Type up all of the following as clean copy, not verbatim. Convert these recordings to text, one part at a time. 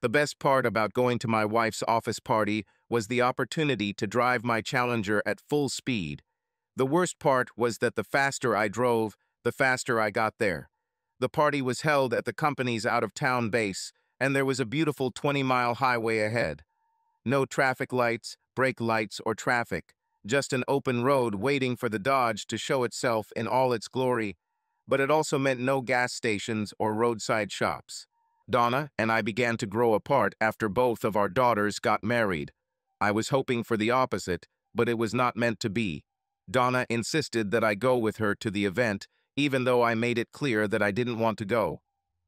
The best part about going to my wife's office party was the opportunity to drive my Challenger at full speed. The worst part was that the faster I drove, the faster I got there. The party was held at the company's out-of-town base, and there was a beautiful 20-mile highway ahead. No traffic lights, brake lights, or traffic. Just an open road waiting for the Dodge to show itself in all its glory. But it also meant no gas stations or roadside shops. Donna and I began to grow apart after both of our daughters got married. I was hoping for the opposite, but it was not meant to be. Donna insisted that I go with her to the event, even though I made it clear that I didn't want to go.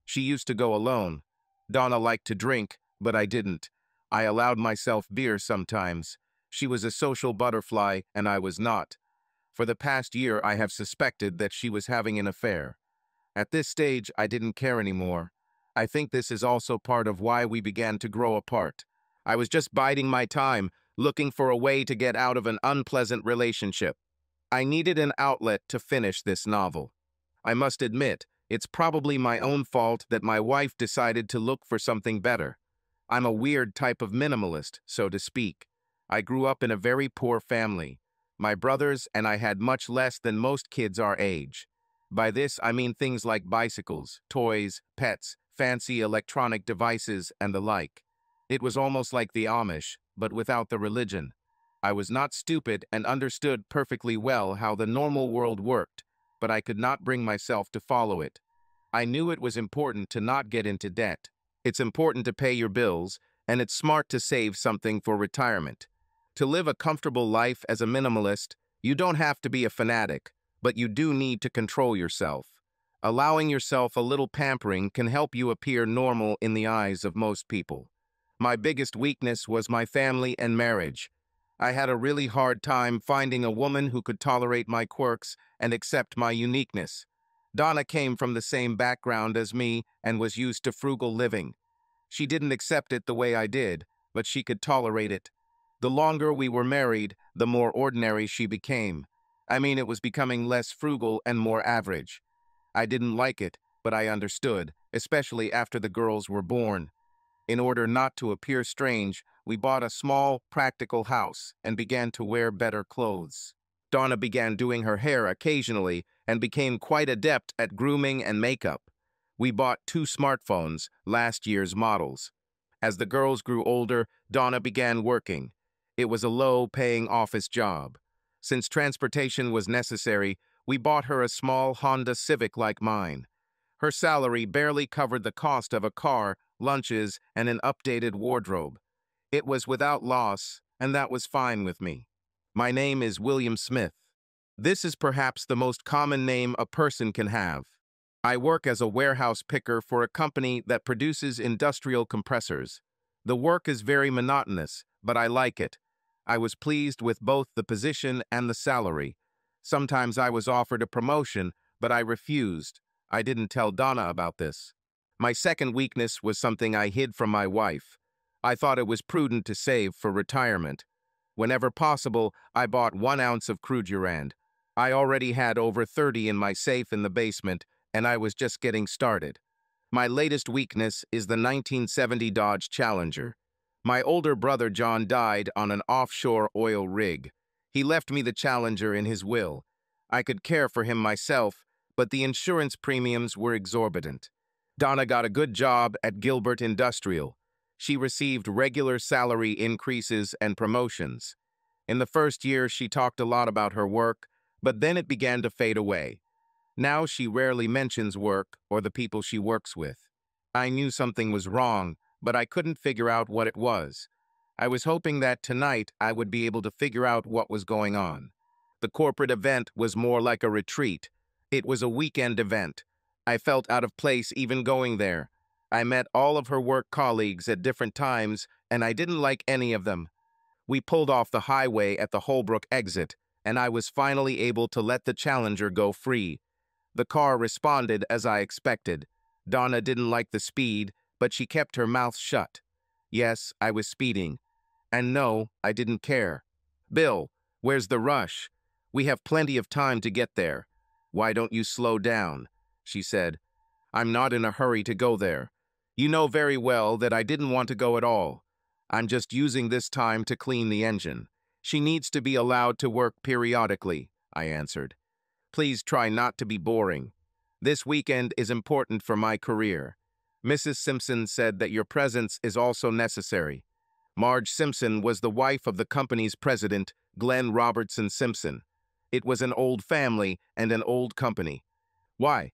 She used to go alone. Donna liked to drink, but I didn't. I allowed myself beer sometimes. She was a social butterfly, and I was not. For the past year, I have suspected that she was having an affair. At this stage, I didn't care anymore. I think this is also part of why we began to grow apart. I was just biding my time, looking for a way to get out of an unpleasant relationship. I needed an outlet to finish this novel. I must admit, it's probably my own fault that my wife decided to look for something better. I'm a weird type of minimalist, so to speak. I grew up in a very poor family. My brothers and I had much less than most kids our age. By this, I mean things like bicycles, toys, pets, fancy electronic devices, and the like. It was almost like the Amish, but without the religion. I was not stupid and understood perfectly well how the normal world worked, but I could not bring myself to follow it. I knew it was important to not get into debt. It's important to pay your bills, and it's smart to save something for retirement. To live a comfortable life as a minimalist, you don't have to be a fanatic, but you do need to control yourself. Allowing yourself a little pampering can help you appear normal in the eyes of most people. My biggest weakness was my family and marriage. I had a really hard time finding a woman who could tolerate my quirks and accept my uniqueness. Donna came from the same background as me and was used to frugal living. She didn't accept it the way I did, but she could tolerate it. The longer we were married, the more ordinary she became. I mean, it was becoming less frugal and more average. I didn't like it, but I understood, especially after the girls were born. In order not to appear strange, we bought a small, practical house and began to wear better clothes. Donna began doing her hair occasionally and became quite adept at grooming and makeup. We bought 2 smartphones, last year's models. As the girls grew older, Donna began working. It was a low-paying office job. Since transportation was necessary, we bought her a small Honda Civic like mine. Her salary barely covered the cost of a car, lunches, and an updated wardrobe. It was without loss, and that was fine with me. My name is William Smith. This is perhaps the most common name a person can have. I work as a warehouse picker for a company that produces industrial compressors. The work is very monotonous, but I like it. I was pleased with both the position and the salary. Sometimes I was offered a promotion, but I refused. I didn't tell Donna about this. My second weakness was something I hid from my wife. I thought it was prudent to save for retirement. Whenever possible, I bought 1 ounce of crude uranium. I already had over 30 in my safe in the basement, and I was just getting started. My latest weakness is the 1970 Dodge Challenger. My older brother John died on an offshore oil rig. He left me the Challenger in his will. I could care for him myself, but the insurance premiums were exorbitant. Donna got a good job at Gilbert Industrial. She received regular salary increases and promotions. In the first year, she talked a lot about her work, but then it began to fade away. Now she rarely mentions work or the people she works with. I knew something was wrong, but I couldn't figure out what it was. I was hoping that tonight I would be able to figure out what was going on. The corporate event was more like a retreat. It was a weekend event. I felt out of place even going there. I met all of her work colleagues at different times, and I didn't like any of them. We pulled off the highway at the Holbrook exit, and I was finally able to let the Challenger go free. The car responded as I expected. Donna didn't like the speed, but she kept her mouth shut. Yes, I was speeding. And no, I didn't care. "Bill, where's the rush? We have plenty of time to get there. Why don't you slow down?" she said. "I'm not in a hurry to go there. You know very well that I didn't want to go at all. I'm just using this time to clean the engine. She needs to be allowed to work periodically, I answered. Please try not to be boring. This weekend is important for my career. Mrs. Simpson said that your presence is also necessary. Marge Simpson was the wife of the company's president, Glenn Robertson Simpson. It was an old family and an old company. Why?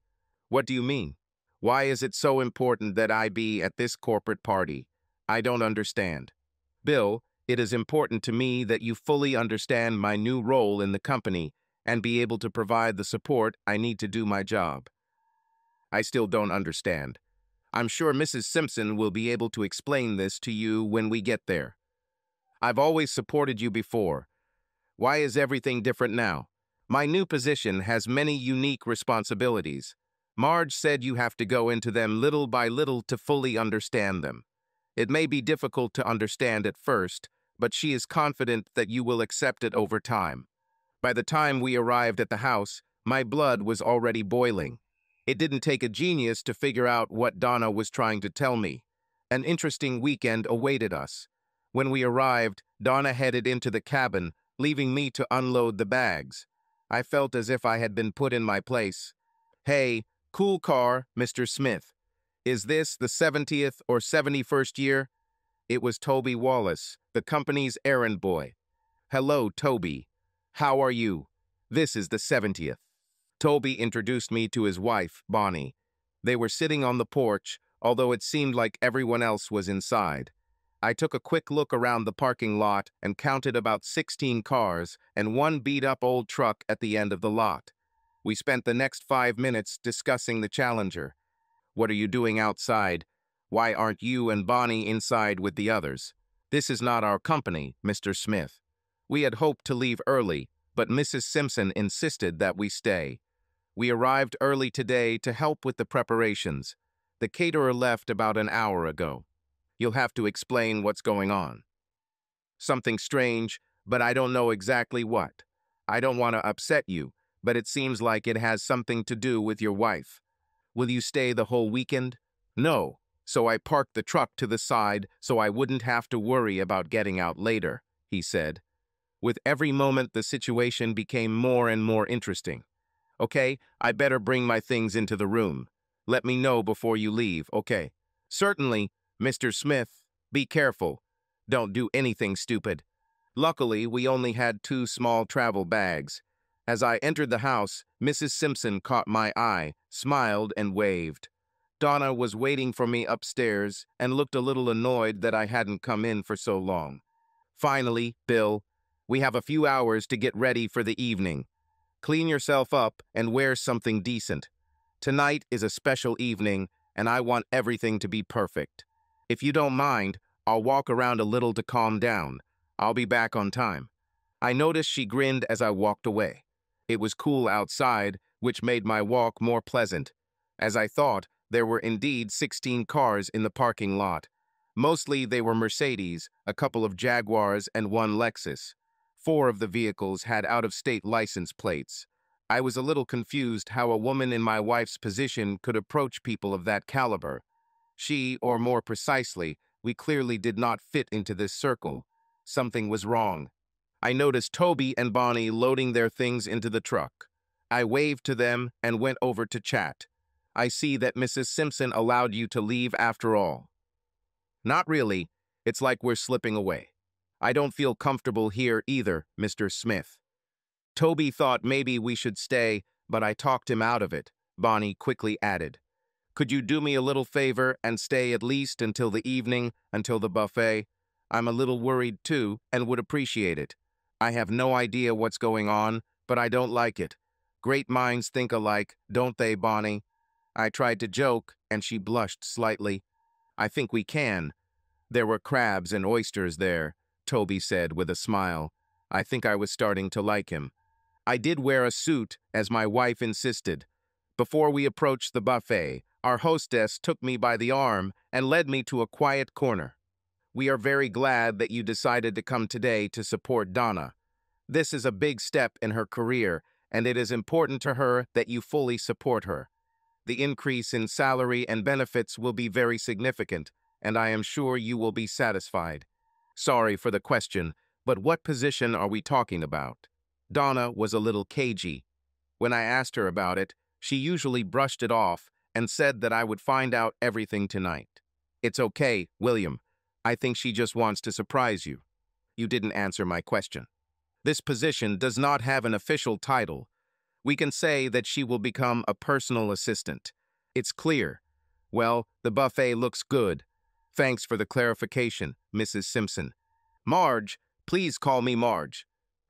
What do you mean? Why is it so important that I be at this corporate party? I don't understand. Bill, it is important to me that you fully understand my new role in the company and be able to provide the support I need to do my job. I still don't understand. I'm sure Mrs. Simpson will be able to explain this to you when we get there. I've always supported you before. Why is everything different now? My new position has many unique responsibilities. Marge said you have to go into them little by little to fully understand them. It may be difficult to understand at first, but she is confident that you will accept it over time. By the time we arrived at the house, my blood was already boiling. It didn't take a genius to figure out what Donna was trying to tell me. An interesting weekend awaited us. When we arrived, Donna headed into the cabin, leaving me to unload the bags. I felt as if I had been put in my place. Hey, cool car, Mr. Smith. Is this the 70th or 71st year? It was Toby Wallace, the company's errand boy. Hello, Toby. How are you? This is the 70th. Toby introduced me to his wife, Bonnie. They were sitting on the porch, although it seemed like everyone else was inside. I took a quick look around the parking lot and counted about 16 cars and one beat-up old truck at the end of the lot. We spent the next 5 minutes discussing the Challenger. What are you doing outside? Why aren't you and Bonnie inside with the others? This is not our company, Mr. Smith. We had hoped to leave early, but Mrs. Simpson insisted that we stay. We arrived early today to help with the preparations. The caterer left about an hour ago. You'll have to explain what's going on. Something strange, but I don't know exactly what. I don't want to upset you, but it seems like it has something to do with your wife. Will you stay the whole weekend? No, so I parked the truck to the side so I wouldn't have to worry about getting out later, he said. With every moment, the situation became more and more interesting. Okay, I better bring my things into the room. Let me know before you leave, okay? Certainly, Mr. Smith. Be careful. Don't do anything stupid. Luckily, we only had 2 small travel bags. As I entered the house, Mrs. Simpson caught my eye, smiled, and waved. Donna was waiting for me upstairs and looked a little annoyed that I hadn't come in for so long. Finally, Bill, we have a few hours to get ready for the evening. Clean yourself up and wear something decent. Tonight is a special evening, and I want everything to be perfect. If you don't mind, I'll walk around a little to calm down. I'll be back on time. I noticed she grinned as I walked away. It was cool outside, which made my walk more pleasant. As I thought, there were indeed 16 cars in the parking lot. Mostly they were Mercedes, a couple of Jaguars, and one Lexus. 4 of the vehicles had out-of-state license plates. I was a little confused how a woman in my wife's position could approach people of that caliber. She, or more precisely, we clearly did not fit into this circle. Something was wrong. I noticed Toby and Bonnie loading their things into the truck. I waved to them and went over to chat. I see that Mrs. Simpson allowed you to leave after all. Not really. It's like we're slipping away. I don't feel comfortable here either, Mr. Smith. Toby thought maybe we should stay, but I talked him out of it, Bonnie quickly added. Could you do me a little favor and stay at least until the evening, until the buffet? I'm a little worried too and would appreciate it. I have no idea what's going on, but I don't like it. Great minds think alike, don't they, Bonnie? I tried to joke, and she blushed slightly. I think we can. There were crabs and oysters there, Toby said with a smile. I think I was starting to like him. I did wear a suit, as my wife insisted. Before we approached the buffet, our hostess took me by the arm and led me to a quiet corner. We are very glad that you decided to come today to support Donna. This is a big step in her career, and it is important to her that you fully support her. The increase in salary and benefits will be very significant, and I am sure you will be satisfied. Sorry for the question, but what position are we talking about? Donna was a little cagey. When I asked her about it, she usually brushed it off and said that I would find out everything tonight. It's okay, William. I think she just wants to surprise you. You didn't answer my question. This position does not have an official title. We can say that she will become a personal assistant. It's clear. Well, the buffet looks good. Thanks for the clarification, Mrs. Simpson. Marge, please call me Marge.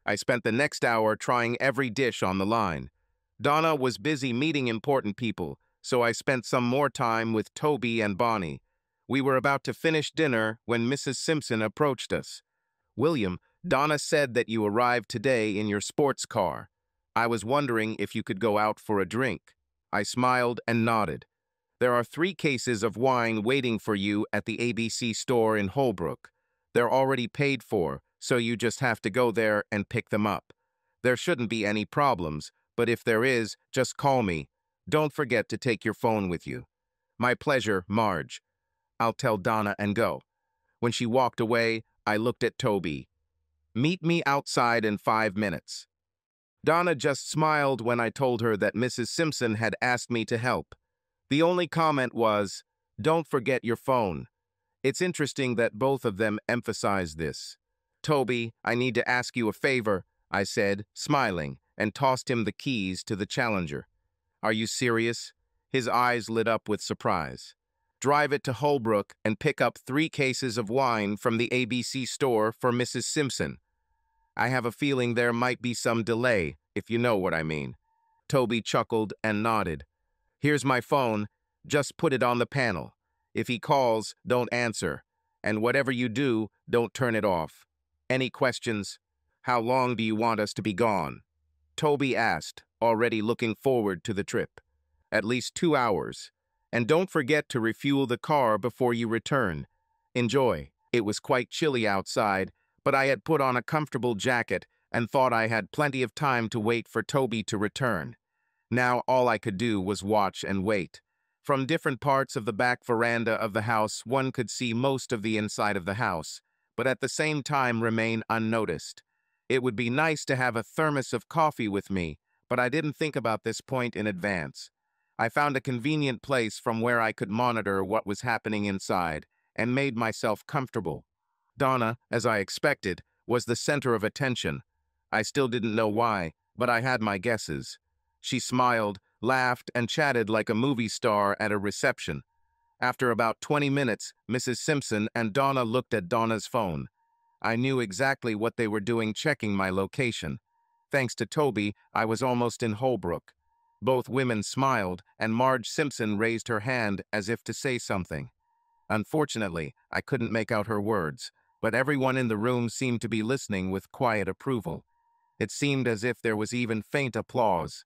I spent the next hour trying every dish on the line. Donna was busy meeting important people, so I spent some more time with Toby and Bonnie. We were about to finish dinner when Mrs. Simpson approached us. William, Donna said that you arrived today in your sports car. I was wondering if you could go out for a drink. I smiled and nodded. There are 3 cases of wine waiting for you at the ABC store in Holbrook. They're already paid for, so you just have to go there and pick them up. There shouldn't be any problems, but if there is, just call me. Don't forget to take your phone with you. My pleasure, Marge. I'll tell Donna and go. When she walked away, I looked at Toby. Meet me outside in 5 minutes. Donna just smiled when I told her that Mrs. Simpson had asked me to help. The only comment was, don't forget your phone. It's interesting that both of them emphasized this. Toby, I need to ask you a favor, I said, smiling, and tossed him the keys to the Challenger. Are you serious? His eyes lit up with surprise. Drive it to Holbrook and pick up 3 cases of wine from the ABC store for Mrs. Simpson. I have a feeling there might be some delay, if you know what I mean. Toby chuckled and nodded. Here's my phone. Just put it on the panel. If he calls, don't answer. And whatever you do, don't turn it off. Any questions? How long do you want us to be gone? Toby asked, already looking forward to the trip. At least 2 hours. And don't forget to refuel the car before you return. Enjoy. It was quite chilly outside, but I had put on a comfortable jacket and thought I had plenty of time to wait for Toby to return. Now all I could do was watch and wait. From different parts of the back veranda of the house, one could see most of the inside of the house, but at the same time remain unnoticed. It would be nice to have a thermos of coffee with me, but I didn't think about this point in advance. I found a convenient place from where I could monitor what was happening inside and made myself comfortable. Donna, as I expected, was the center of attention. I still didn't know why, but I had my guesses. She smiled, laughed, and chatted like a movie star at a reception. After about 20 minutes, Mrs. Simpson and Donna looked at Donna's phone. I knew exactly what they were doing checking my location. Thanks to Toby, I was almost in Holbrook. Both women smiled, and Marge Simpson raised her hand as if to say something. Unfortunately, I couldn't make out her words, but everyone in the room seemed to be listening with quiet approval. It seemed as if there was even faint applause.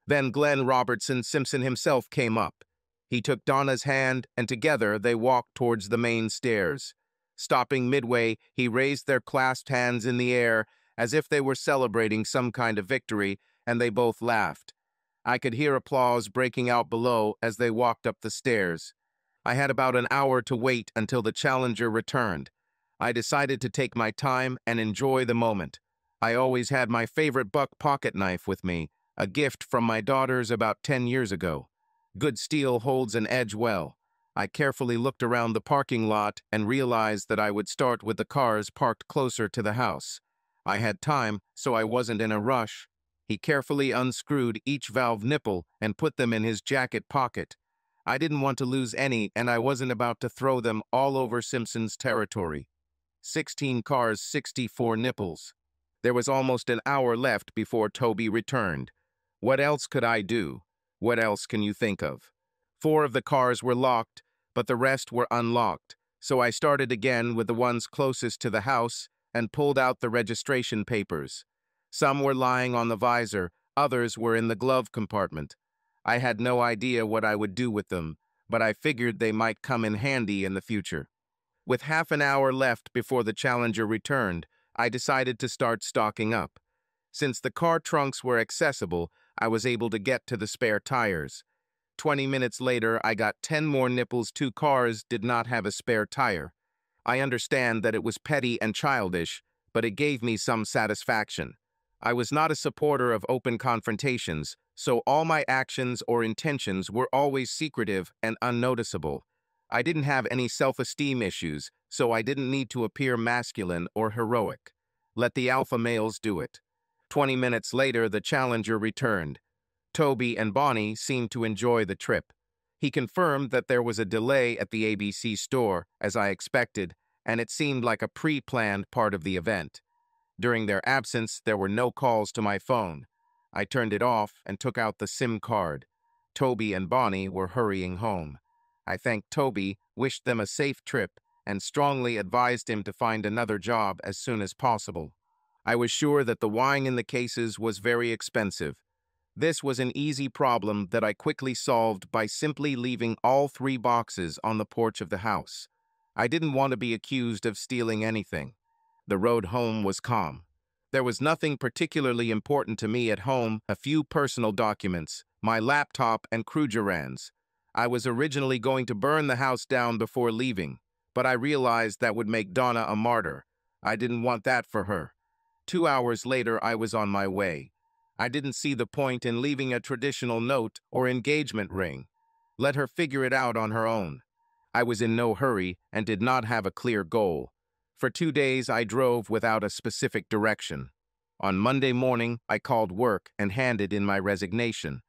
Then Glenn Robertson Simpson himself came up. He took Donna's hand, and together they walked towards the main stairs. Stopping midway, he raised their clasped hands in the air as if they were celebrating some kind of victory, and they both laughed. I could hear applause breaking out below as they walked up the stairs. I had about an hour to wait until the Challenger returned. I decided to take my time and enjoy the moment. I always had my favorite buck pocket knife with me, a gift from my daughters about 10 years ago. Good steel holds an edge well. I carefully looked around the parking lot and realized that I would start with the cars parked closer to the house. I had time, so I wasn't in a rush. He carefully unscrewed each valve nipple and put them in his jacket pocket. I didn't want to lose any, and I wasn't about to throw them all over Simpson's territory. 16 cars, 64 nipples. There was almost an hour left before Toby returned. What else could I do? What else can you think of? 4 of the cars were locked, but the rest were unlocked, so I started again with the ones closest to the house and pulled out the registration papers. Some were lying on the visor, others were in the glove compartment. I had no idea what I would do with them, but I figured they might come in handy in the future. With half an hour left before the Challenger returned, I decided to start stocking up. Since the car trunks were accessible, I was able to get to the spare tires. 20 minutes later, I got 10 more nipples. 2 cars did not have a spare tire. I understand that it was petty and childish, but it gave me some satisfaction. I was not a supporter of open confrontations, so all my actions or intentions were always secretive and unnoticeable. I didn't have any self-esteem issues, so I didn't need to appear masculine or heroic. Let the alpha males do it. 20 minutes later, the challenger returned. Toby and Bonnie seemed to enjoy the trip. He confirmed that there was a delay at the ABC store, as I expected, and it seemed like a pre-planned part of the event. During their absence, there were no calls to my phone. I turned it off and took out the SIM card. Toby and Bonnie were hurrying home. I thanked Toby, wished them a safe trip, and strongly advised him to find another job as soon as possible. I was sure that the wine in the cases was very expensive. This was an easy problem that I quickly solved by simply leaving all 3 boxes on the porch of the house. I didn't want to be accused of stealing anything. The road home was calm. There was nothing particularly important to me at home, a few personal documents, my laptop and Krugerrands. I was originally going to burn the house down before leaving, but I realized that would make Donna a martyr. I didn't want that for her. 2 hours later, I was on my way. I didn't see the point in leaving a traditional note or engagement ring. Let her figure it out on her own. I was in no hurry and did not have a clear goal. For 2 days, I drove without a specific direction. On Monday morning, I called work and handed in my resignation.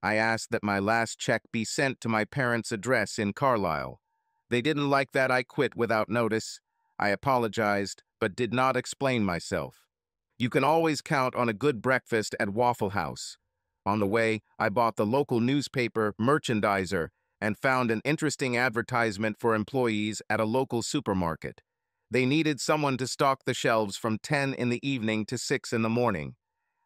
I asked that my last check be sent to my parents' address in Carlisle. They didn't like that I quit without notice. I apologized, but did not explain myself. You can always count on a good breakfast at Waffle House. On the way, I bought the local newspaper Merchandiser and found an interesting advertisement for employees at a local supermarket. They needed someone to stock the shelves from 10 in the evening to 6 in the morning.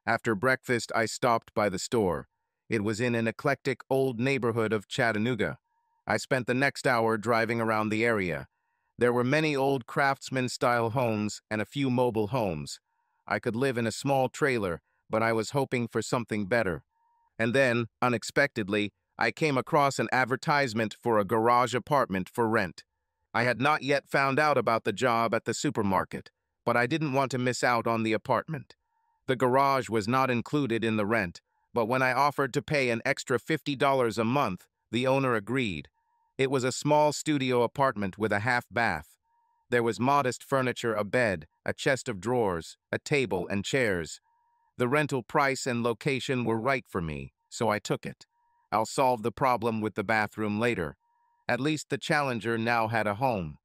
After breakfast, I stopped by the store. It was in an eclectic old neighborhood of Chattanooga. I spent the next hour driving around the area. There were many old craftsman-style homes and a few mobile homes. I could live in a small trailer, but I was hoping for something better. And then, unexpectedly, I came across an advertisement for a garage apartment for rent. I had not yet found out about the job at the supermarket, but I didn't want to miss out on the apartment. The garage was not included in the rent, but when I offered to pay an extra $50 a month, the owner agreed. It was a small studio apartment with a half bath. There was modest furniture, a bed, a chest of drawers, a table, and chairs. The rental price and location were right for me, so I took it. I'll solve the problem with the bathroom later. At least the challenger now had a home.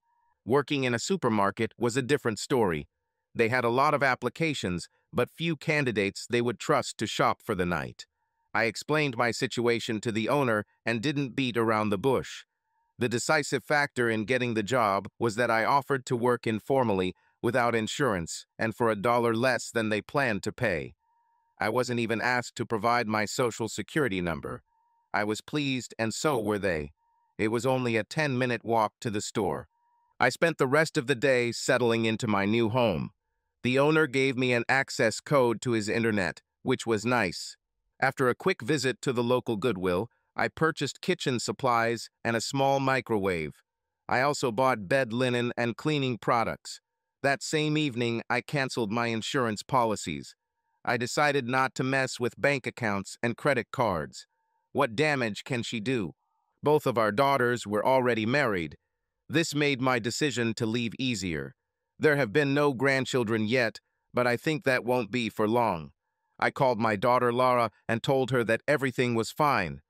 Working in a supermarket was a different story. They had a lot of applications, but few candidates they would trust to shop for the night. I explained my situation to the owner and didn't beat around the bush. The decisive factor in getting the job was that I offered to work informally without insurance and for $1 less than they planned to pay. I wasn't even asked to provide my social security number. I was pleased, and so were they. It was only a 10-minute walk to the store. I spent the rest of the day settling into my new home. The owner gave me an access code to his internet, which was nice. After a quick visit to the local Goodwill, I purchased kitchen supplies and a small microwave. I also bought bed linen and cleaning products. That same evening, I canceled my insurance policies. I decided not to mess with bank accounts and credit cards. What damage can she do? Both of our daughters were already married. This made my decision to leave easier. There have been no grandchildren yet, but I think that won't be for long. I called my daughter Laura and told her that everything was fine.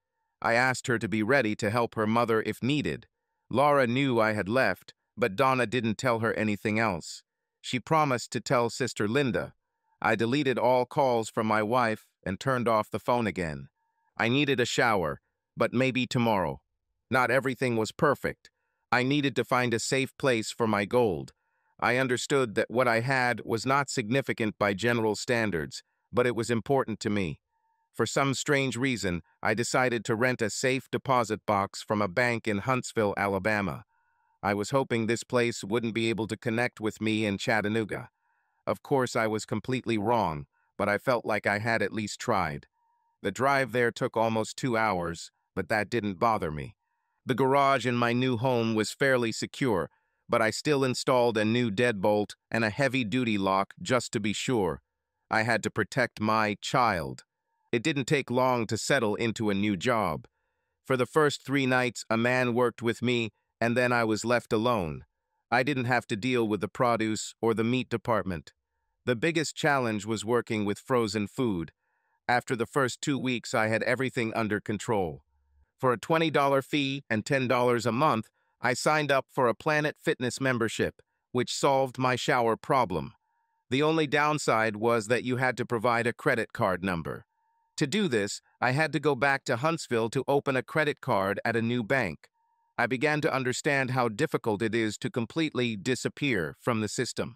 I asked her to be ready to help her mother if needed. Laura knew I had left, but Donna didn't tell her anything else. She promised to tell Sister Linda. I deleted all calls from my wife and turned off the phone again. I needed a shower, but maybe tomorrow. Not everything was perfect. I needed to find a safe place for my gold. I understood that what I had was not significant by general standards, but it was important to me. For some strange reason, I decided to rent a safe deposit box from a bank in Huntsville, Alabama. I was hoping this place wouldn't be able to connect with me in Chattanooga. Of course, I was completely wrong, but I felt like I had at least tried. The drive there took almost 2 hours, but that didn't bother me. The garage in my new home was fairly secure, but I still installed a new deadbolt and a heavy-duty lock just to be sure. I had to protect my child. It didn't take long to settle into a new job. For the first 3 nights, a man worked with me, and then I was left alone. I didn't have to deal with the produce or the meat department. The biggest challenge was working with frozen food. After the first 2 weeks, I had everything under control. For a $20 fee and $10 a month, I signed up for a Planet Fitness membership, which solved my shower problem. The only downside was that you had to provide a credit card number. To do this, I had to go back to Huntsville to open a credit card at a new bank. I began to understand how difficult it is to completely disappear from the system.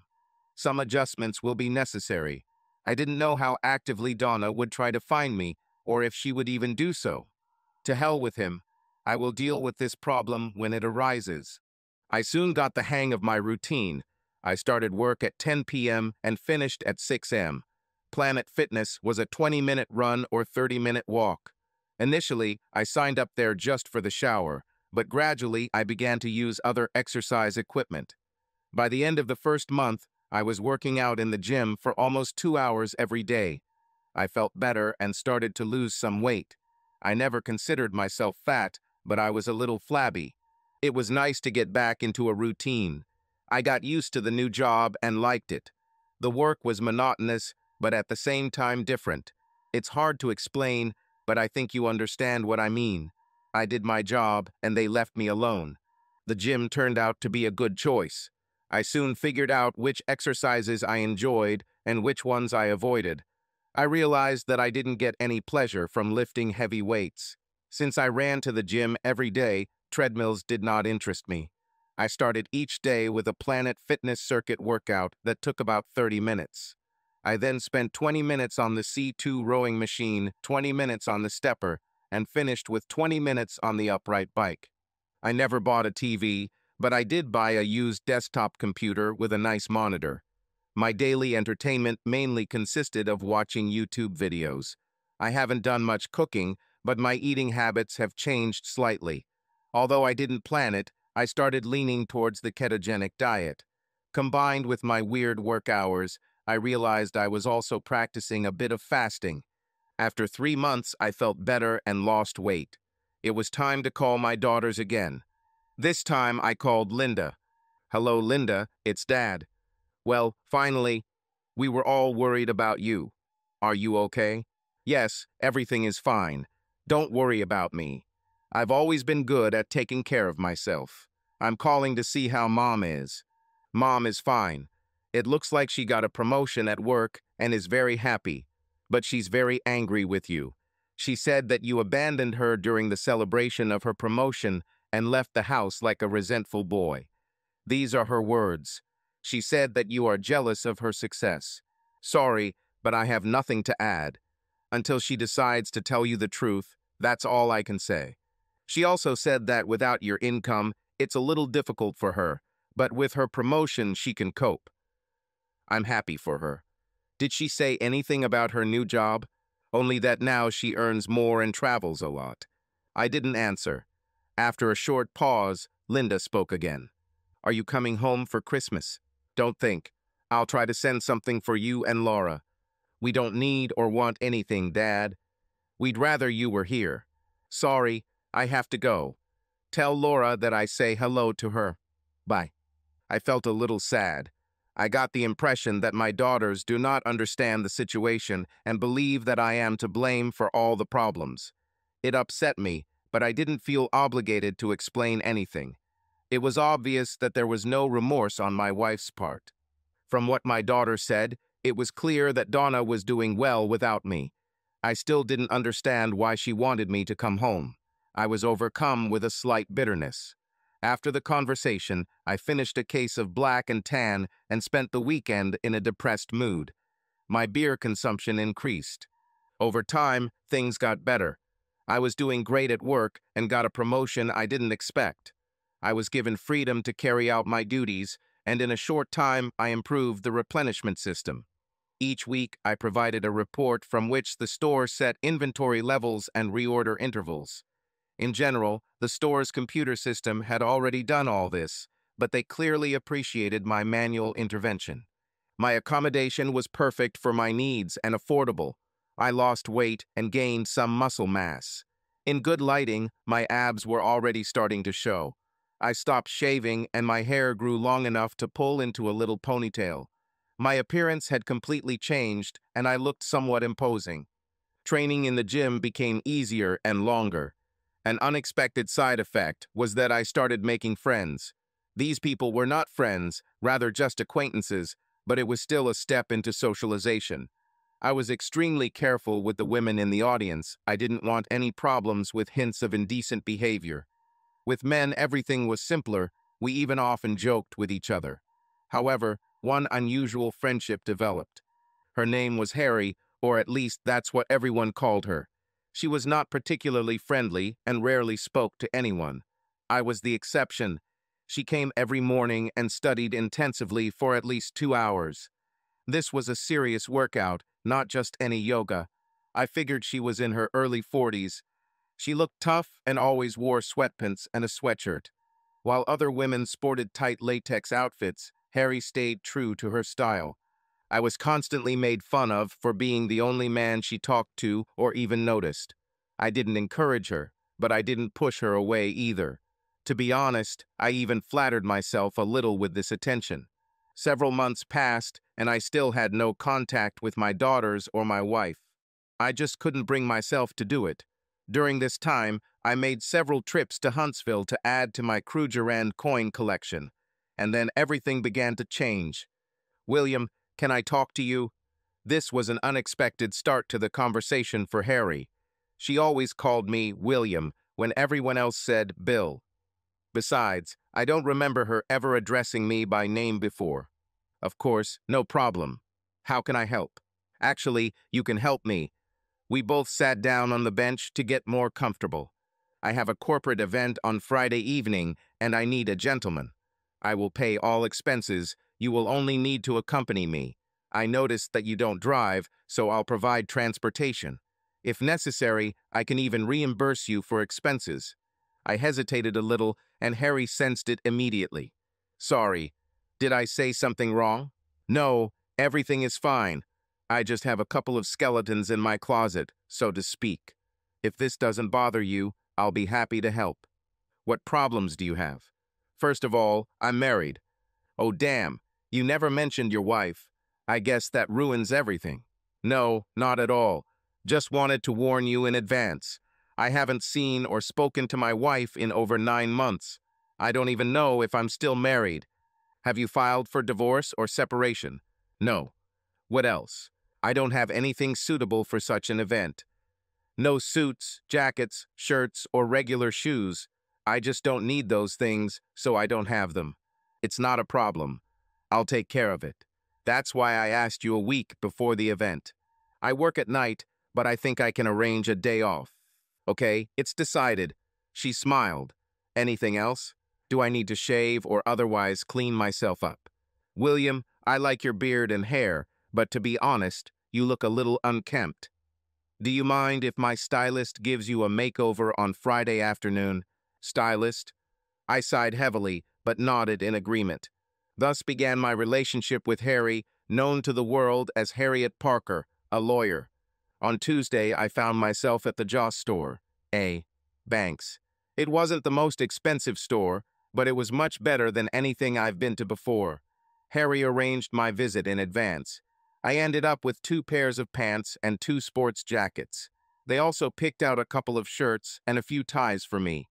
Some adjustments will be necessary. I didn't know how actively Donna would try to find me, or if she would even do so. To hell with him. I will deal with this problem when it arises. I soon got the hang of my routine. I started work at 10 p.m. and finished at 6 a.m. Planet Fitness was a 20-minute run or 30-minute walk. Initially, I signed up there just for the shower, but gradually I began to use other exercise equipment. By the end of the first month, I was working out in the gym for almost 2 hours every day. I felt better and started to lose some weight. I never considered myself fat, but I was a little flabby. It was nice to get back into a routine. I got used to the new job and liked it. The work was monotonous, but at the same time different. It's hard to explain, but I think you understand what I mean. I did my job, and they left me alone. The gym turned out to be a good choice. I soon figured out which exercises I enjoyed and which ones I avoided. I realized that I didn't get any pleasure from lifting heavy weights. Since I ran to the gym every day, treadmills did not interest me. I started each day with a Planet Fitness circuit workout that took about 30 minutes. I then spent 20 minutes on the C2 rowing machine, 20 minutes on the stepper, and finished with 20 minutes on the upright bike. I never bought a TV, but I did buy a used desktop computer with a nice monitor. My daily entertainment mainly consisted of watching YouTube videos. I haven't done much cooking, but my eating habits have changed slightly. Although I didn't plan it, I started leaning towards the ketogenic diet. Combined with my weird work hours, I realized I was also practicing a bit of fasting. After 3 months, I felt better and lost weight. It was time to call my daughters again. This time, I called Linda. "Hello, Linda, it's Dad. Well, finally, we were all worried about you. Are you okay?" "Yes, everything is fine. Don't worry about me. I've always been good at taking care of myself. I'm calling to see how Mom is." "Mom is fine. It looks like she got a promotion at work and is very happy, but she's very angry with you. She said that you abandoned her during the celebration of her promotion and left the house like a resentful boy. These are her words. She said that you are jealous of her success. Sorry, but I have nothing to add. Until she decides to tell you the truth, that's all I can say. She also said that without your income, it's a little difficult for her, but with her promotion, she can cope. I'm happy for her. Did she say anything about her new job? Only that now she earns more and travels a lot." I didn't answer. After a short pause, Linda spoke again. "Are you coming home for Christmas?" "Don't think. I'll try to send something for you and Laura." "We don't need or want anything, Dad. We'd rather you were here." "Sorry, I have to go. Tell Laura that I say hello to her. Bye." I felt a little sad. I got the impression that my daughters do not understand the situation and believe that I am to blame for all the problems. It upset me, but I didn't feel obligated to explain anything. It was obvious that there was no remorse on my wife's part. From what my daughter said, it was clear that Donna was doing well without me. I still didn't understand why she wanted me to come home. I was overcome with a slight bitterness. After the conversation, I finished a case of Black and Tan and spent the weekend in a depressed mood. My beer consumption increased. Over time, things got better. I was doing great at work and got a promotion I didn't expect. I was given freedom to carry out my duties, and in a short time, I improved the replenishment system. Each week, I provided a report from which the store set inventory levels and reorder intervals. In general, the store's computer system had already done all this, but they clearly appreciated my manual intervention. My accommodation was perfect for my needs and affordable. I lost weight and gained some muscle mass. In good lighting, my abs were already starting to show. I stopped shaving and my hair grew long enough to pull into a little ponytail. My appearance had completely changed and I looked somewhat imposing. Training in the gym became easier and longer. An unexpected side effect was that I started making friends. These people were not friends, rather just acquaintances, but it was still a step into socialization. I was extremely careful with the women in the audience. I didn't want any problems with hints of indecent behavior. With men, everything was simpler. We even often joked with each other. However, one unusual friendship developed. Her name was Harry, or at least that's what everyone called her. She was not particularly friendly and rarely spoke to anyone. I was the exception. She came every morning and studied intensively for at least 2 hours. This was a serious workout, not just any yoga. I figured she was in her early 40s. She looked tough and always wore sweatpants and a sweatshirt. While other women sported tight latex outfits, Harry stayed true to her style. I was constantly made fun of for being the only man she talked to or even noticed. I didn't encourage her, but I didn't push her away either. To be honest, I even flattered myself a little with this attention. Several months passed, and I still had no contact with my daughters or my wife. I just couldn't bring myself to do it. During this time, I made several trips to Huntsville to add to my Krugerrand coin collection. And then everything began to change. "William, can I talk to you?" This was an unexpected start to the conversation for Harry. She always called me William when everyone else said Bill. Besides, I don't remember her ever addressing me by name before. Of course, no problem. How can I help? Actually, you can help me. We both sat down on the bench to get more comfortable. I have a corporate event on Friday evening, and I need a gentleman. I will pay all expenses. You will only need to accompany me. I noticed that you don't drive, so I'll provide transportation. If necessary, I can even reimburse you for expenses. I hesitated a little, and Harry sensed it immediately. "Sorry, did I say something wrong?" "No, everything is fine. I just have a couple of skeletons in my closet, so to speak. If this doesn't bother you, I'll be happy to help." "What problems do you have?" "First of all, I'm married." "Oh, damn, you never mentioned your wife. I guess that ruins everything." "No, not at all. Just wanted to warn you in advance. I haven't seen or spoken to my wife in over 9 months. I don't even know if I'm still married." "Have you filed for divorce or separation?" "No." "What else?" "I don't have anything suitable for such an event. No suits, jackets, shirts, or regular shoes. I just don't need those things, so I don't have them." "It's not a problem. I'll take care of it. That's why I asked you a week before the event. I work at night, but I think I can arrange a day off." "Okay, it's decided." She smiled. "Anything else? Do I need to shave or otherwise clean myself up?" "William, I like your beard and hair, but to be honest, you look a little unkempt. Do you mind if my stylist gives you a makeover on Friday afternoon?" "Stylist?" I sighed heavily, but nodded in agreement. Thus began my relationship with Harry, known to the world as Harriet Parker, a lawyer. On Tuesday, I found myself at the Joss store, A. Banks. It wasn't the most expensive store, but it was much better than anything I've been to before. Harry arranged my visit in advance. I ended up with 2 pairs of pants and 2 sports jackets. They also picked out a couple of shirts and a few ties for me.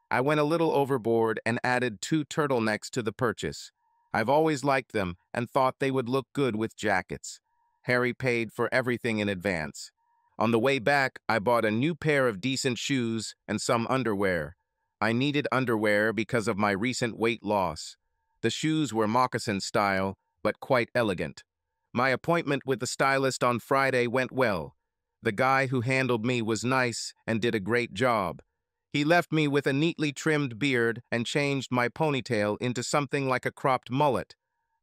I went a little overboard and added 2 turtlenecks to the purchase. I've always liked them and thought they would look good with jackets. Harry paid for everything in advance. On the way back, I bought a new pair of decent shoes and some underwear. I needed underwear because of my recent weight loss. The shoes were moccasin style, but quite elegant. My appointment with the stylist on Friday went well. The guy who handled me was nice and did a great job. He left me with a neatly trimmed beard and changed my ponytail into something like a cropped mullet.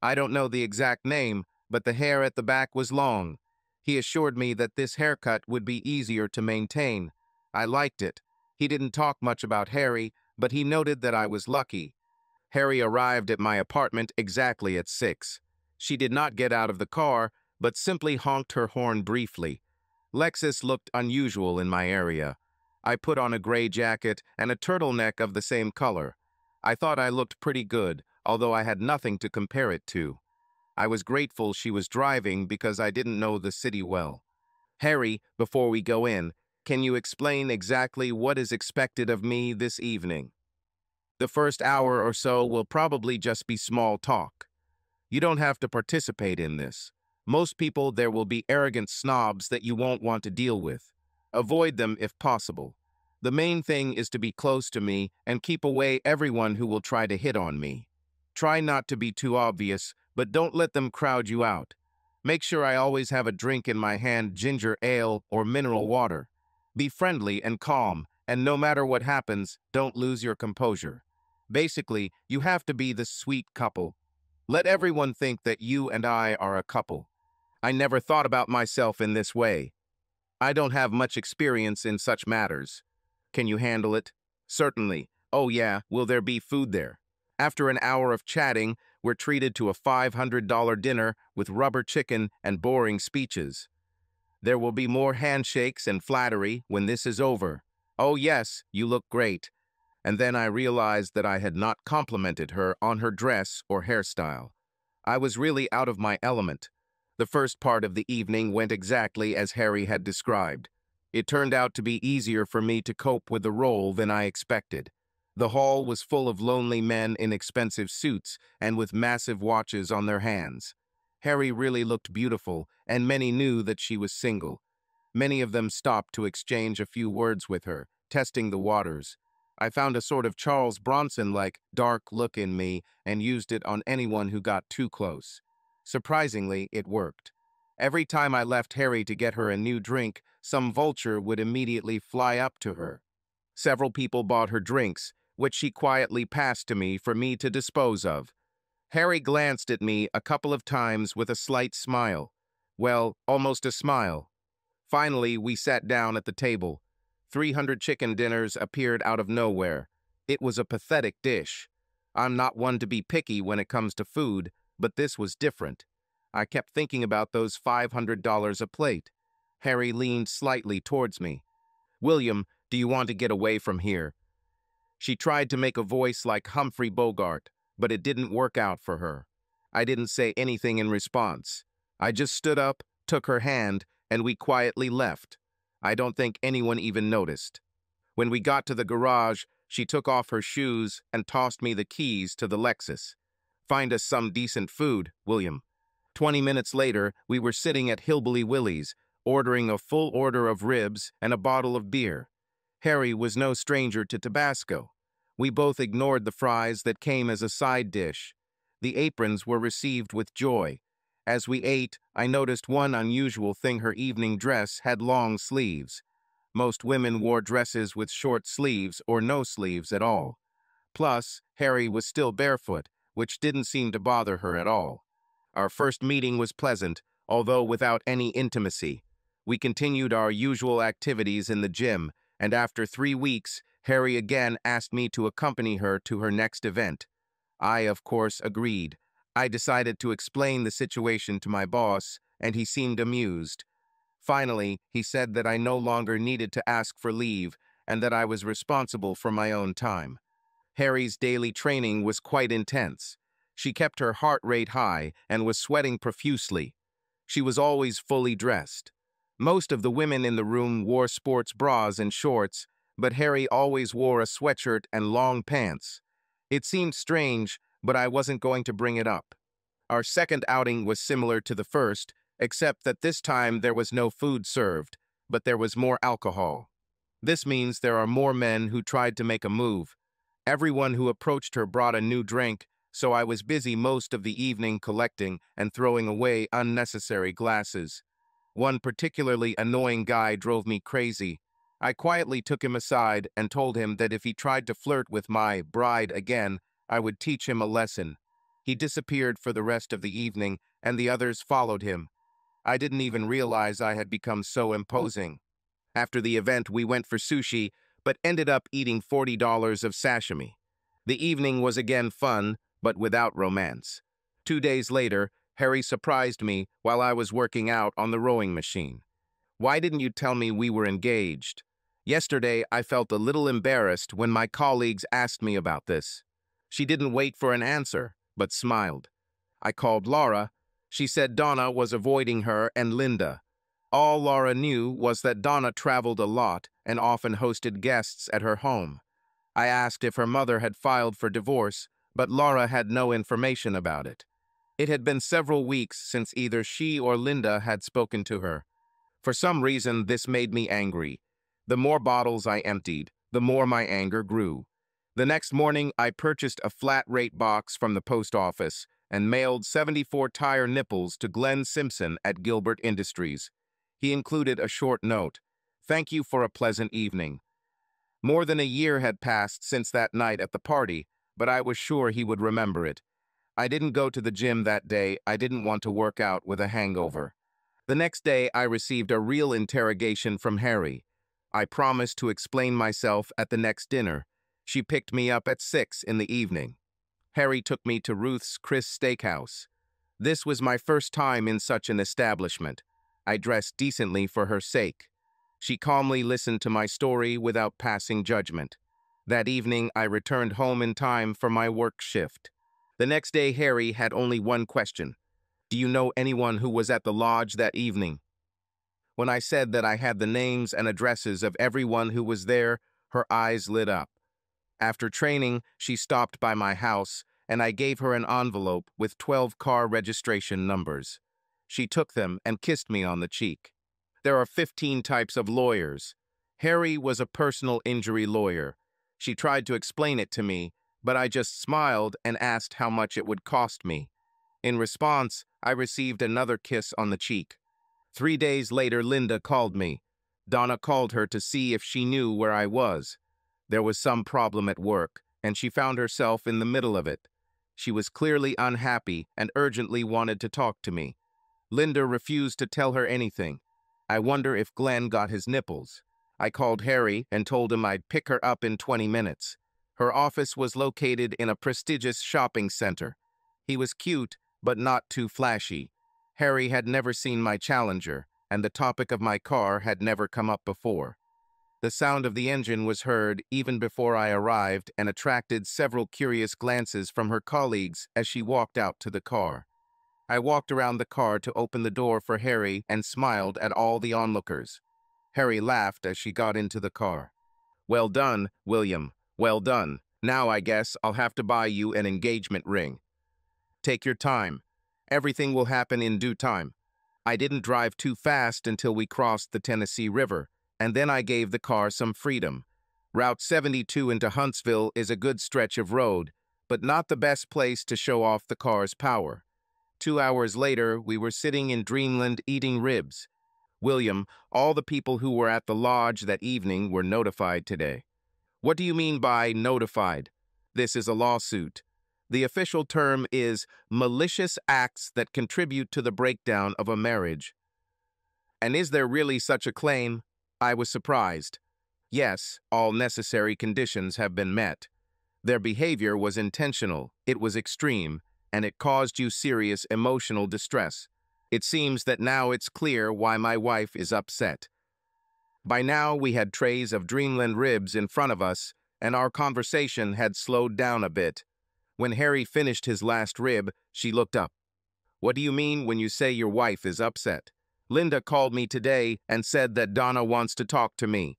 I don't know the exact name, but the hair at the back was long. He assured me that this haircut would be easier to maintain. I liked it. He didn't talk much about Harry, but he noted that I was lucky. Harry arrived at my apartment exactly at 6. She did not get out of the car, but simply honked her horn briefly. Lexus looked unusual in my area. I put on a gray jacket and a turtleneck of the same color. I thought I looked pretty good, although I had nothing to compare it to. I was grateful she was driving because I didn't know the city well. Harry, before we go in, can you explain exactly what is expected of me this evening? The first hour or so will probably just be small talk. You don't have to participate in this. Most people, there will be arrogant snobs that you won't want to deal with. Avoid them if possible. The main thing is to be close to me and keep away everyone who will try to hit on me. Try not to be too obvious, but don't let them crowd you out. Make sure I always have a drink in my hand, ginger ale or mineral water. Be friendly and calm, and no matter what happens, don't lose your composure. Basically, you have to be the sweet couple. Let everyone think that you and I are a couple. I never thought about myself in this way. I don't have much experience in such matters. Can you handle it? Certainly. Oh yeah, will there be food there? After an hour of chatting, we're treated to a $500 dinner with rubber chicken and boring speeches. There will be more handshakes and flattery when this is over. Oh yes, you look great. And then I realized that I had not complimented her on her dress or hairstyle. I was really out of my element. The first part of the evening went exactly as Harry had described. It turned out to be easier for me to cope with the role than I expected. The hall was full of lonely men in expensive suits and with massive watches on their hands. Harry really looked beautiful, and many knew that she was single. Many of them stopped to exchange a few words with her, testing the waters. I found a sort of Charles Bronson-like dark look in me and used it on anyone who got too close. Surprisingly, it worked. Every time I left Harry to get her a new drink, some vulture would immediately fly up to her. Several people bought her drinks, which she quietly passed to me for me to dispose of. Harry glanced at me a couple of times with a slight smile. Well, almost a smile. Finally, we sat down at the table. 300 chicken dinners appeared out of nowhere. It was a pathetic dish. I'm not one to be picky when it comes to food, but this was different. I kept thinking about those $500 a plate. Harry leaned slightly towards me. William, do you want to get away from here? She tried to make a voice like Humphrey Bogart, but it didn't work out for her. I didn't say anything in response. I just stood up, took her hand, and we quietly left. I don't think anyone even noticed. When we got to the garage, she took off her shoes and tossed me the keys to the Lexus. Find us some decent food, William. 20 minutes later, we were sitting at Hillbilly Willie's, ordering a full order of ribs and a bottle of beer. Harry was no stranger to Tabasco. We both ignored the fries that came as a side dish. The aprons were received with joy. As we ate, I noticed one unusual thing: her evening dress had long sleeves. Most women wore dresses with short sleeves or no sleeves at all. Plus, Harry was still barefoot, which didn't seem to bother her at all. Our first meeting was pleasant, although without any intimacy. We continued our usual activities in the gym, and after 3 weeks, Harry again asked me to accompany her to her next event. I, of course, agreed. I decided to explain the situation to my boss, and he seemed amused. Finally, he said that I no longer needed to ask for leave and that I was responsible for my own time. Harry's daily training was quite intense. She kept her heart rate high and was sweating profusely. She was always fully dressed. Most of the women in the room wore sports bras and shorts, but Harry always wore a sweatshirt and long pants. It seemed strange, but I wasn't going to bring it up. Our second outing was similar to the first, except that this time there was no food served, but there was more alcohol. This means there are more men who tried to make a move. Everyone who approached her brought a new drink, so I was busy most of the evening collecting and throwing away unnecessary glasses. One particularly annoying guy drove me crazy. I quietly took him aside and told him that if he tried to flirt with my bride again, I would teach him a lesson. He disappeared for the rest of the evening, and the others followed him. I didn't even realize I had become so imposing. After the event, we went for sushi, but ended up eating $40 of sashimi. The evening was again fun, but without romance. 2 days later, Harry surprised me while I was working out on the rowing machine. "Why didn't you tell me we were engaged?" Yesterday, I felt a little embarrassed when my colleagues asked me about this. She didn't wait for an answer, but smiled. I called Laura. She said Donna was avoiding her and Linda. All Laura knew was that Donna traveled a lot and often hosted guests at her home. I asked if her mother had filed for divorce, but Laura had no information about it. It had been several weeks since either she or Linda had spoken to her. For some reason, this made me angry. The more bottles I emptied, the more my anger grew. The next morning, I purchased a flat-rate box from the post office and mailed 74 tire nipples to Glenn Simpson at Gilbert Industries. He included a short note. "Thank you for a pleasant evening." More than a year had passed since that night at the party, but I was sure he would remember it. I didn't go to the gym that day. I didn't want to work out with a hangover. The next day, I received a real interrogation from Harry. I promised to explain myself at the next dinner. She picked me up at 6 in the evening. Harry took me to Ruth's Chris Steakhouse. This was my first time in such an establishment. I dressed decently for her sake. She calmly listened to my story without passing judgment. That evening, I returned home in time for my work shift. The next day, Harry had only one question. "Do you know anyone who was at the lodge that evening?" When I said that I had the names and addresses of everyone who was there, her eyes lit up. After training, she stopped by my house, and I gave her an envelope with 12 car registration numbers. She took them and kissed me on the cheek. There are 15 types of lawyers. Harry was a personal injury lawyer. She tried to explain it to me, but I just smiled and asked how much it would cost me. In response, I received another kiss on the cheek. 3 days later, Linda called me. Donna called her to see if she knew where I was. There was some problem at work, and she found herself in the middle of it. She was clearly unhappy and urgently wanted to talk to me. Linda refused to tell her anything. I wonder if Glenn got his nipples. I called Harry and told him I'd pick her up in 20 minutes. Her office was located in a prestigious shopping center. He was cute, but not too flashy. Harry had never seen my Challenger, and the topic of my car had never come up before. The sound of the engine was heard even before I arrived and attracted several curious glances from her colleagues as she walked out to the car. I walked around the car to open the door for Harry and smiled at all the onlookers. Harry laughed as she got into the car. "Well done, William. Well done. Now I guess I'll have to buy you an engagement ring. Take your time. Everything will happen in due time." I didn't drive too fast until we crossed the Tennessee River, and then I gave the car some freedom. Route 72 into Huntsville is a good stretch of road, but not the best place to show off the car's power. 2 hours later, we were sitting in Dreamland eating ribs. "William, all the people who were at the lodge that evening were notified today." "What do you mean by notified?" "This is a lawsuit. The official term is malicious acts that contribute to the breakdown of a marriage." "And is there really such a claim?" I was surprised. "Yes, all necessary conditions have been met. Their behavior was intentional, it was extreme, and it caused you serious emotional distress. It seems that now it's clear why my wife is upset." By now, we had trays of Dreamland ribs in front of us, and our conversation had slowed down a bit. When Harry finished his last rib, she looked up. "What do you mean when you say your wife is upset?" "Linda called me today and said that Donna wants to talk to me.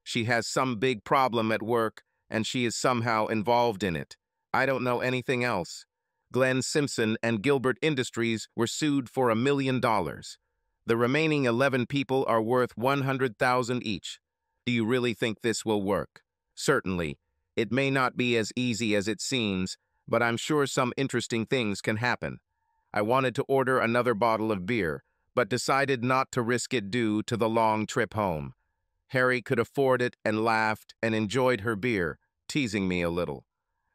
She has some big problem at work, and she is somehow involved in it. I don't know anything else." Glenn Simpson and Gilbert Industries were sued for $1 million. The remaining 11 people are worth $100,000 each. "Do you really think this will work?" "Certainly. It may not be as easy as it seems, but I'm sure some interesting things can happen." I wanted to order another bottle of beer, but decided not to risk it due to the long trip home. Harry could afford it and laughed and enjoyed her beer, teasing me a little.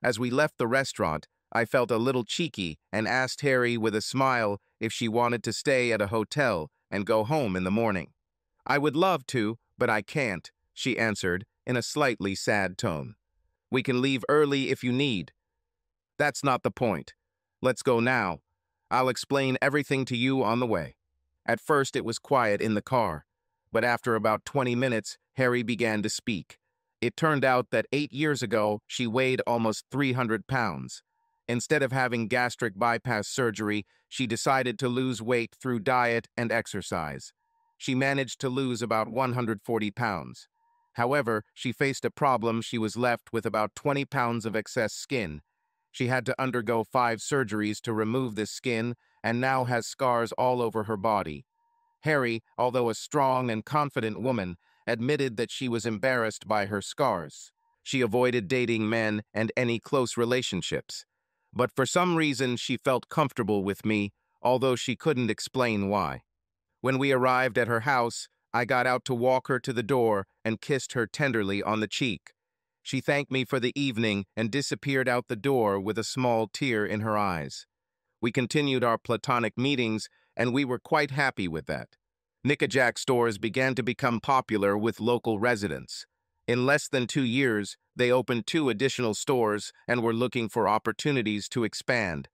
As we left the restaurant, I felt a little cheeky and asked Harry with a smile if she wanted to stay at a hotel and go home in the morning. "I would love to, but I can't," she answered, in a slightly sad tone. "We can leave early if you need." "That's not the point. Let's go now. I'll explain everything to you on the way." At first, it was quiet in the car, but after about 20 minutes, Harry began to speak. It turned out that 8 years ago, she weighed almost 300 pounds. Instead of having gastric bypass surgery, she decided to lose weight through diet and exercise. She managed to lose about 140 pounds. However, she faced a problem. She was left with about 20 pounds of excess skin. She had to undergo 5 surgeries to remove this skin and now has scars all over her body. Harry, although a strong and confident woman, admitted that she was embarrassed by her scars. She avoided dating men and any close relationships. But for some reason, she felt comfortable with me, although she couldn't explain why. When we arrived at her house, I got out to walk her to the door and kissed her tenderly on the cheek. She thanked me for the evening and disappeared out the door with a small tear in her eyes. We continued our platonic meetings, and we were quite happy with that. Nickajack stores began to become popular with local residents. In less than 2 years, they opened 2 additional stores and were looking for opportunities to expand.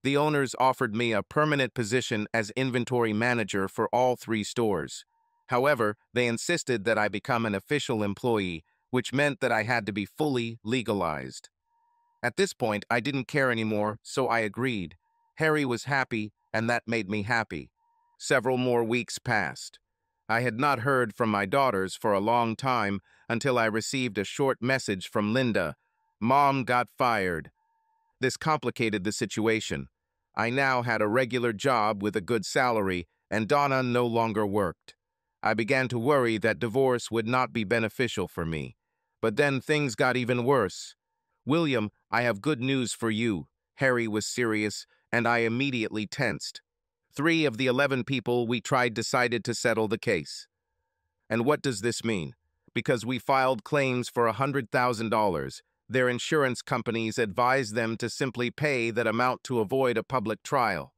The owners offered me a permanent position as inventory manager for all 3 stores. However, they insisted that I become an official employee, which meant that I had to be fully legalized. At this point, I didn't care anymore, so I agreed. Harry was happy, and that made me happy. Several more weeks passed. I had not heard from my daughters for a long time until I received a short message from Linda. "Mom got fired." This complicated the situation. I now had a regular job with a good salary, and Donna no longer worked. I began to worry that divorce would not be beneficial for me. But then things got even worse. "William, I have good news for you." Harry was serious, and I immediately tensed. 3 of the 11 people we tried decided to settle the case. And what does this mean? Because we filed claims for $100,000, their insurance companies advised them to simply pay that amount to avoid a public trial.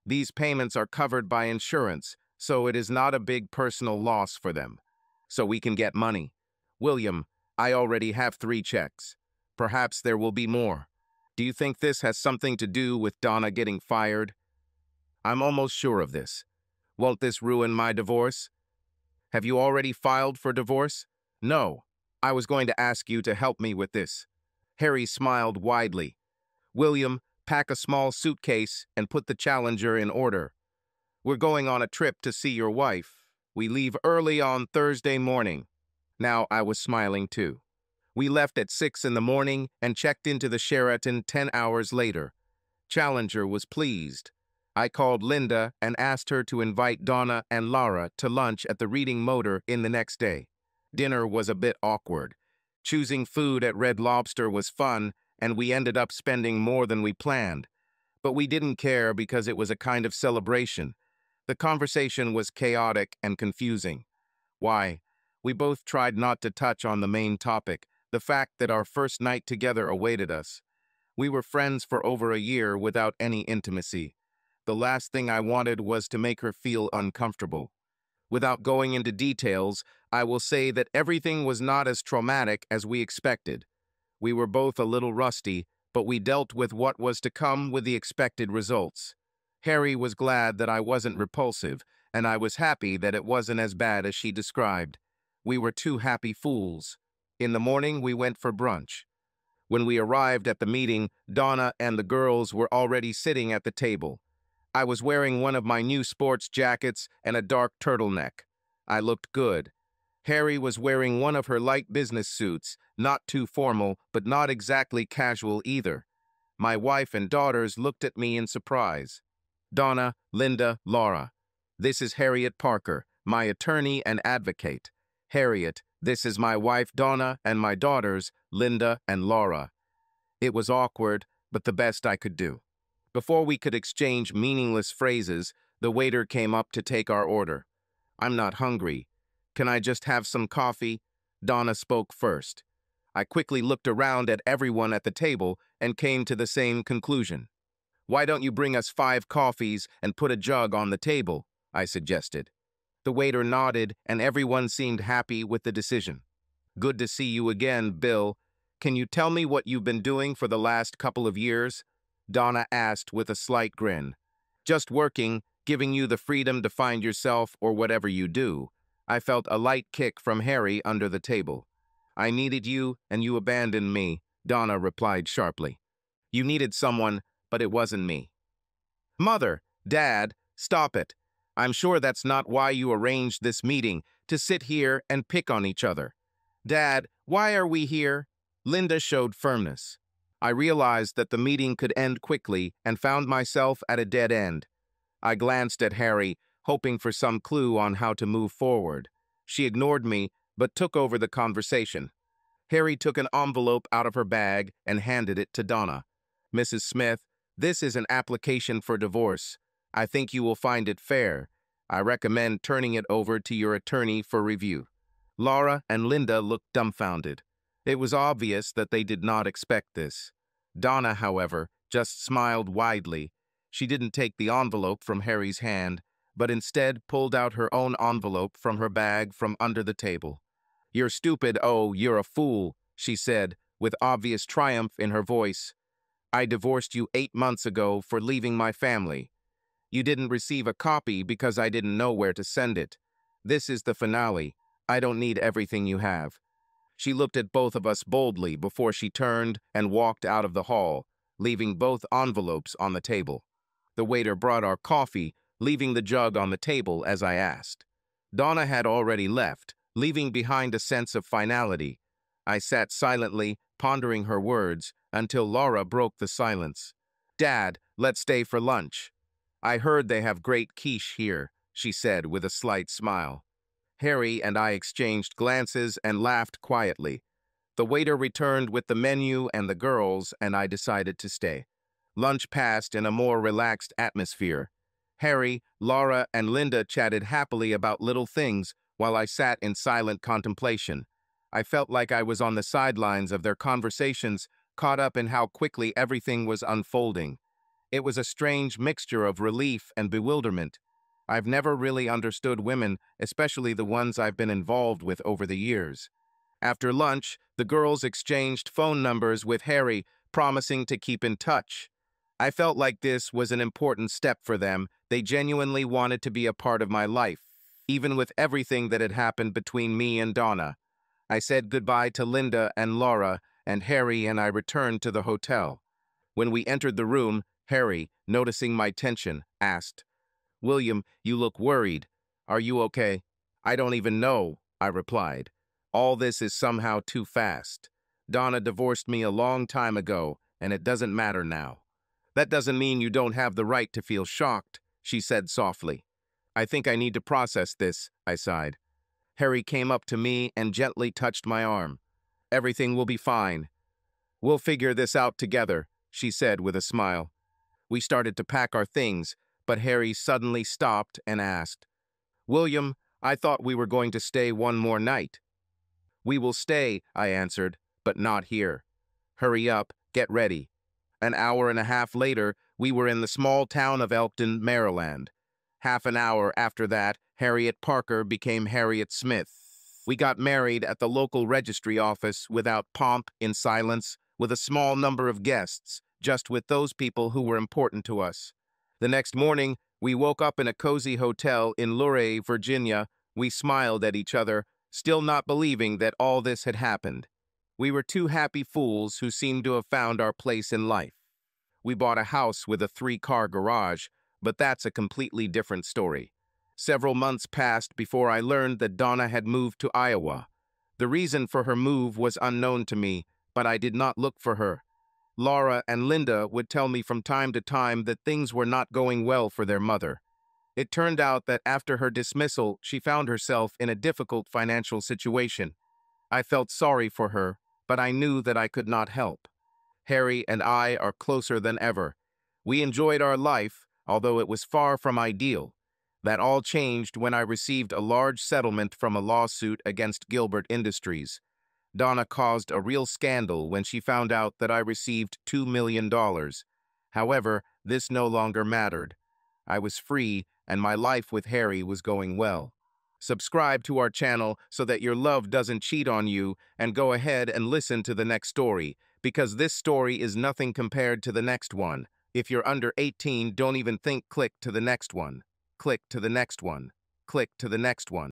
These payments are covered by insurance, so it is not a big personal loss for them. So we can get money. "William, I already have 3 checks. Perhaps there will be more. Do you think this has something to do with Donna getting fired?" "I'm almost sure of this. Won't this ruin my divorce?" "Have you already filed for divorce?" "No. I was going to ask you to help me with this." Harry smiled widely. "William, pack a small suitcase and put the Challenger in order. We're going on a trip to see your wife. We leave early on Thursday morning." Now I was smiling too. We left at 6 in the morning and checked into the Sheraton 10 hours later. Challenger was pleased. I called Linda and asked her to invite Donna and Lara to lunch at the Reading Motor in the next day. Dinner was a bit awkward. Choosing food at Red Lobster was fun, and we ended up spending more than we planned. But we didn't care because it was a kind of celebration. The conversation was chaotic and confusing. Why? We both tried not to touch on the main topic, the fact that our first night together awaited us. We were friends for over a year without any intimacy. The last thing I wanted was to make her feel uncomfortable. Without going into details, I will say that everything was not as traumatic as we expected. We were both a little rusty, but we dealt with what was to come with the expected results. Harry was glad that I wasn't repulsive, and I was happy that it wasn't as bad as she described. We were 2 happy fools. In the morning, we went for brunch. When we arrived at the meeting, Donna and the girls were already sitting at the table. I was wearing one of my new sports jackets and a dark turtleneck. I looked good. Harry was wearing one of her light business suits, not too formal, but not exactly casual either. My wife and daughters looked at me in surprise. "Donna, Linda, Laura. This is Harriet Parker, my attorney and advocate. Harriet, this is my wife Donna and my daughters, Linda and Laura." It was awkward, but the best I could do. Before we could exchange meaningless phrases, the waiter came up to take our order. "I'm not hungry. Can I just have some coffee?" Donna spoke first. I quickly looked around at everyone at the table and came to the same conclusion. "Why don't you bring us 5 coffees and put a jug on the table?" I suggested. The waiter nodded, and everyone seemed happy with the decision. Good to see you again, Bill. Can you tell me what you've been doing for the last couple of years? Donna asked with a slight grin. Just working, giving you the freedom to find yourself or whatever you do. I felt a light kick from Harry under the table. I needed you, and you abandoned me, Donna replied sharply. You needed someone, but it wasn't me. Mother, Dad, stop it. I'm sure that's not why you arranged this meeting, to sit here and pick on each other. Dad, why are we here? Linda showed firmness. I realized that the meeting could end quickly and found myself at a dead end. I glanced at Harry, hoping for some clue on how to move forward. She ignored me, but took over the conversation. Harry took an envelope out of her bag and handed it to Donna. Mrs. Smith, this is an application for divorce. I think you will find it fair. I recommend turning it over to your attorney for review. Laura and Linda looked dumbfounded. It was obvious that they did not expect this. Donna, however, just smiled widely. She didn't take the envelope from Harry's hand, but instead pulled out her own envelope from her bag from under the table. You're stupid, oh, you're a fool, she said, with obvious triumph in her voice. I divorced you 8 months ago for leaving my family. You didn't receive a copy because I didn't know where to send it. This is the finale. I don't need everything you have. She looked at both of us boldly before she turned and walked out of the hall, leaving both envelopes on the table. The waiter brought our coffee, leaving the jug on the table as I asked. Donna had already left, leaving behind a sense of finality. I sat silently, pondering her words, until Laura broke the silence. Dad, let's stay for lunch. I heard they have great quiche here, she said with a slight smile. Harry and I exchanged glances and laughed quietly. The waiter returned with the menu and the girls, and I decided to stay. Lunch passed in a more relaxed atmosphere. Harry, Laura, and Linda chatted happily about little things while I sat in silent contemplation. I felt like I was on the sidelines of their conversations, caught up in how quickly everything was unfolding. It was a strange mixture of relief and bewilderment. I've never really understood women, especially the ones I've been involved with over the years. After lunch, the girls exchanged phone numbers with Harry, promising to keep in touch. I felt like this was an important step for them. They genuinely wanted to be a part of my life, even with everything that had happened between me and Donna. I said goodbye to Linda and Laura, and Harry and I returned to the hotel. When we entered the room, Harry, noticing my tension, asked, William, you look worried. Are you okay? I don't even know, I replied. All this is somehow too fast. Donna divorced me a long time ago, and it doesn't matter now. That doesn't mean you don't have the right to feel shocked, she said softly. I think I need to process this, I sighed. Harry came up to me and gently touched my arm. Everything will be fine. We'll figure this out together, she said with a smile. We started to pack our things, but Harry suddenly stopped and asked, William, I thought we were going to stay one more night. We will stay, I answered, but not here. Hurry up, get ready. An hour and a half later, we were in the small town of Elkton, Maryland. Half an hour after that, Harriet Parker became Harriet Smith. We got married at the local registry office without pomp, in silence, with a small number of guests, just with those people who were important to us. The next morning, we woke up in a cozy hotel in Luray, Virginia. We smiled at each other, still not believing that all this had happened. We were two happy fools who seemed to have found our place in life. We bought a house with a 3-car garage, but that's a completely different story. Several months passed before I learned that Donna had moved to Iowa. The reason for her move was unknown to me, but I did not look for her. Laura and Linda would tell me from time to time that things were not going well for their mother. It turned out that after her dismissal, she found herself in a difficult financial situation. I felt sorry for her, but I knew that I could not help. Harry and I are closer than ever. We enjoyed our life, although it was far from ideal. That all changed when I received a large settlement from a lawsuit against Gilbert Industries. Donna caused a real scandal when she found out that I received $2 million. However, this no longer mattered. I was free, and my life with Harry was going well. Subscribe to our channel so that your love doesn't cheat on you, and go ahead and listen to the next story, because this story is nothing compared to the next one. If you're under 18, don't even think, click to the next one. Click to the next one. Click to the next one.